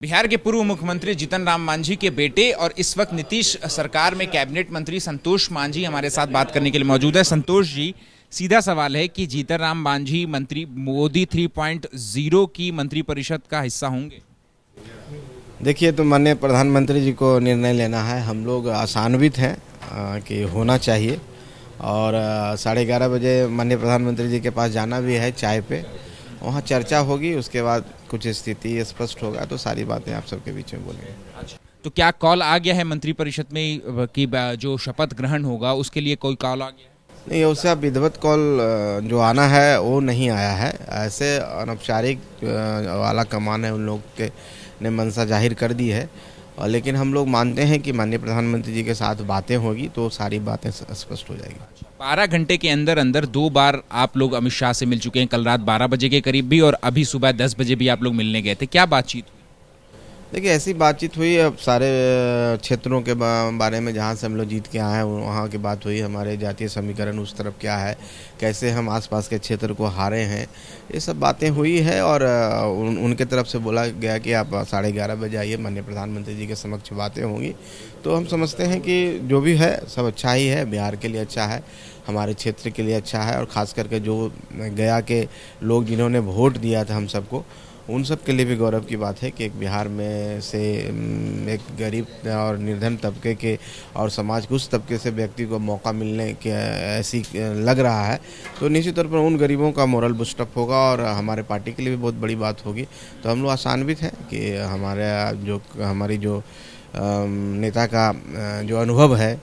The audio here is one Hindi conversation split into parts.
बिहार के पूर्व मुख्यमंत्री जीतन राम मांझी के बेटे और इस वक्त नीतीश सरकार में कैबिनेट मंत्री संतोष मांझी हमारे साथ बात करने के लिए मौजूद है। संतोष जी, सीधा सवाल है कि जीतन राम मांझी मंत्री मोदी 3.0 की मंत्रिपरिषद का हिस्सा होंगे? देखिए, तो माननीय प्रधानमंत्री जी को निर्णय लेना है। हम लोग आशान्वित हैं कि होना चाहिए और 11:30 बजे माननीय प्रधानमंत्री जी के पास जाना भी है चाय पे, वहाँ चर्चा होगी। उसके बाद कुछ स्थिति स्पष्ट होगा तो सारी बातें आप सबके बीच में बोलेंगे। अच्छा, तो क्या कॉल आ गया है मंत्रिपरिषद में कि जो शपथ ग्रहण होगा उसके लिए कोई कॉल आ गया है? नहीं, उससे आप विधिवत कॉल जो आना है वो नहीं आया है। ऐसे अनौपचारिक वाला कमान है, उन लोग के ने मंशा जाहिर कर दी है। लेकिन हम लोग मानते हैं कि माननीय प्रधानमंत्री जी के साथ बातें होगी तो सारी बातें स्पष्ट हो जाएगी। 12 घंटे के अंदर अंदर 2 बार आप लोग अमित शाह से मिल चुके हैं, कल रात 12 बजे के करीब भी और अभी सुबह 10 बजे भी आप लोग मिलने गए थे। क्या बातचीत हुई? देखिए, ऐसी बातचीत हुई। अब सारे क्षेत्रों के बारे में जहाँ से हम लोग जीत के आए हैं वहाँ की बात हुई। हमारे जातीय समीकरण उस तरफ क्या है, कैसे हम आसपास के क्षेत्र को हारे हैं, ये सब बातें हुई है। और उनके तरफ से बोला गया कि आप 11:30 बजे आइए, माननीय प्रधानमंत्री जी के समक्ष बातें होंगी। तो हम समझते हैं कि जो भी है सब अच्छा ही है, बिहार के लिए अच्छा है, हमारे क्षेत्र के लिए अच्छा है। और ख़ास करके जो गया के लोग जिन्होंने वोट दिया था हम सबको, उन सब के लिए भी गौरव की बात है कि एक बिहार में से एक गरीब और निर्धन तबके के और समाज के उस तबके से व्यक्ति को मौका मिलने के ऐसी लग रहा है तो निश्चित तौर पर उन गरीबों का मोरल बूस्टअप होगा और हमारे पार्टी के लिए भी बहुत बड़ी बात होगी। तो हम लोग आशान्वित हैं कि हमारी जो नेता का जो अनुभव है,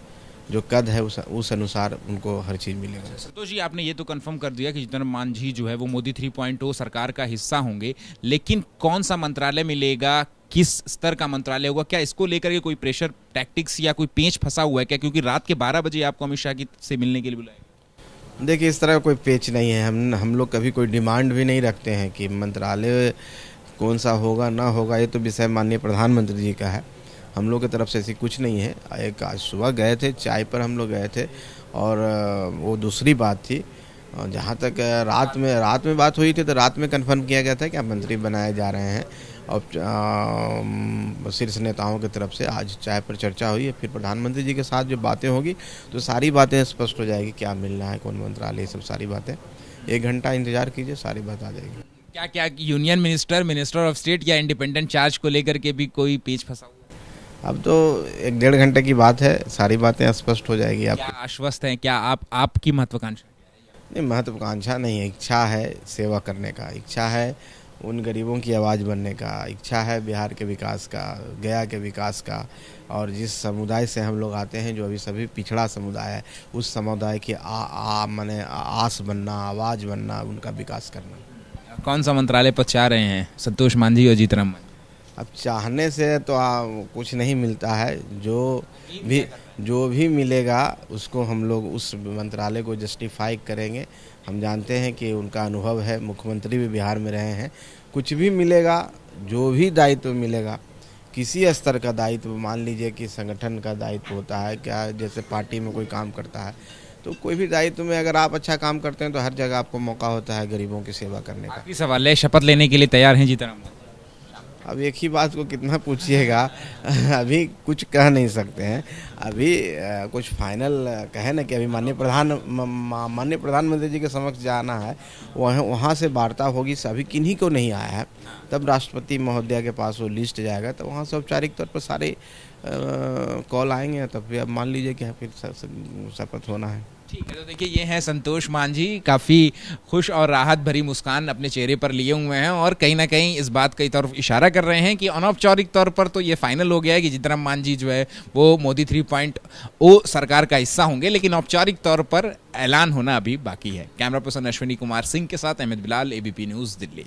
जो कद है, उस अनुसार उनको हर चीज़ मिलेगा। संतोष जी, आपने ये तो कंफर्म कर दिया कि जीतन राम मांझी जो है वो मोदी 3.0 सरकार का हिस्सा होंगे, लेकिन कौन सा मंत्रालय मिलेगा, किस स्तर का मंत्रालय होगा, क्या इसको लेकर के कोई प्रेशर टैक्टिक्स या कोई पेच फंसा हुआ है क्या? क्योंकि रात के 12 बजे आपको अमित शाह से मिलने के लिए बुलाया। देखिए, इस तरह का कोई पेच नहीं है। हम लोग कभी कोई डिमांड भी नहीं रखते हैं कि मंत्रालय कौन सा होगा ना होगा, ये तो विषय माननीय प्रधानमंत्री जी का है। हम लोग की तरफ से ऐसी कुछ नहीं है। एक आज सुबह गए थे, चाय पर हम लोग गए थे और वो दूसरी बात थी। जहाँ तक रात में बात हुई थी तो रात में कंफर्म किया गया था कि आप मंत्री बनाए जा रहे हैं और शीर्ष नेताओं की तरफ से आज चाय पर चर्चा हुई है। फिर प्रधानमंत्री जी के साथ जो बातें होगी तो सारी बातें स्पष्ट हो जाएगी, क्या मिलना है, कौन मंत्रालय, सब सारी बातें। 1 घंटा इंतजार कीजिए, सारी बात आ जाएगी। क्या यूनियन मिनिस्टर ऑफ स्टेट या इंडिपेंडेंट चार्ज को लेकर के भी कोई पेच फंसा हुआ? अब तो 1-1.5 घंटे की बात है, सारी बातें स्पष्ट हो जाएगी। आप क्या आश्वस्त हैं? क्या आपकी महत्वाकांक्षा? नहीं, महत्वाकांक्षा नहीं है, इच्छा है सेवा करने का, इच्छा है उन गरीबों की आवाज़ बनने का, इच्छा है बिहार के विकास का, गया के विकास का। और जिस समुदाय से हम लोग आते हैं, जो अभी सभी पिछड़ा समुदाय है, उस समुदाय की माने आस बनना, आवाज़ बनना, उनका विकास करना। कौन सा मंत्रालय पर चाह रहे हैं संतोष मांझी और जीतन राम मांझी? अब चाहने से तो कुछ नहीं मिलता है। जो भी मिलेगा उसको हम लोग उस मंत्रालय को जस्टिफाई करेंगे। हम जानते हैं कि उनका अनुभव है, मुख्यमंत्री भी बिहार में रहे हैं। कुछ भी मिलेगा, जो भी दायित्व मिलेगा, किसी स्तर का दायित्व, मान लीजिए कि संगठन का दायित्व होता है क्या, जैसे पार्टी में कोई काम करता है तो कोई भी दायित्व में अगर आप अच्छा काम करते हैं तो हर जगह आपको मौका होता है गरीबों की सेवा करने का। आखिरी सवाल है, शपथ लेने के लिए तैयार हैं जीतन राम मांझी? अब एक ही बात को कितना पूछिएगा, अभी कुछ कह नहीं सकते हैं। अभी कुछ फाइनल कहे ना कि अभी माननीय प्रधानमंत्री जी के समक्ष जाना है, वहाँ से वार्ता होगी। सभी किन्हीं को नहीं आया है, तब राष्ट्रपति महोदया के पास वो लिस्ट जाएगा तो वहाँ से औपचारिक तौर पर सारे कॉल आएंगे, तब फिर अब मान लीजिए कि फिर शपथ होना है। ठीक है, तो देखिए ये हैं संतोष मांझी, काफ़ी खुश और राहत भरी मुस्कान अपने चेहरे पर लिए हुए हैं और कहीं ना कहीं इस बात की तरफ इशारा कर रहे हैं कि अनौपचारिक तौर पर तो ये फाइनल हो गया है कि जीतन राम मांझी जो है वो मोदी 3.0 सरकार का हिस्सा होंगे, लेकिन औपचारिक तौर पर ऐलान होना अभी बाकी है। कैमरा पर्सन अश्विनी कुमार सिंह के साथ अहमद बिलाल, ABP न्यूज़, दिल्ली।